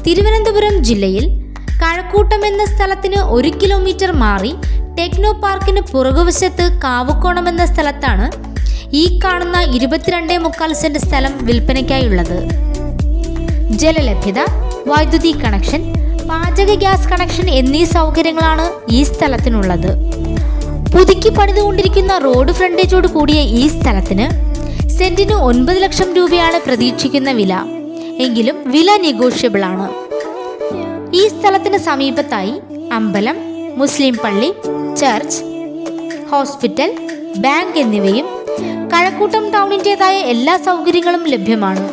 തിരുവനന്തപുരം ജില്ലയിൽ കഴക്കൂട്ടം എന്ന സ്ഥലത്തിന് 1 കിലോമീറ്റർ മാറി ടെക്നോ പാർക്കിന് പുറകുവശത്ത് കാവുക്കോണം എന്ന സ്ഥലത്താണ് ഈ കാണുന്ന 22.25 സെന്റ് സ്ഥലം വിൽപ്പനയ്ക്കായുള്ളത്. ജലലഭ്യത, വൈദ്യുതി കണക്ഷൻ, പാചക ഗ്യാസ് കണക്ഷൻ എന്നീ സൗകര്യങ്ങളാണ് ഈ സ്ഥലത്തിനുള്ളത്. പുതുക്കി പണിതുകൊണ്ടിരിക്കുന്ന റോഡ് ഫ്രണ്ടേജോട് കൂടിയ ഈ സ്ഥലത്തിന് സെന്റിന് 9 ലക്ഷം രൂപയാണ് പ്രതീക്ഷിക്കുന്ന വില. എങ്കിലും വില നെഗോഷ്യബിൾ ആണ്. ഈ സ്ഥലത്തിന് സമീപത്തായി അമ്പലം, മുസ്ലിം പള്ളി, ചർച്ച്, ഹോസ്പിറ്റൽ, ബാങ്ക് എന്നിവയും കഴക്കൂട്ടം ടൗണിൻ്റെതായ എല്ലാ സൗകര്യങ്ങളും ലഭ്യമാണ്.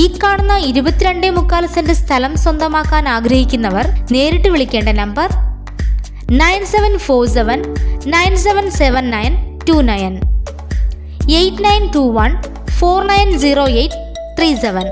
ഈ കാണുന്ന 22.25 സെന്റ് സ്ഥലം സ്വന്തമാക്കാൻ ആഗ്രഹിക്കുന്നവർ നേരിട്ട് വിളിക്കേണ്ട നമ്പർ 9747977929 8921 490837.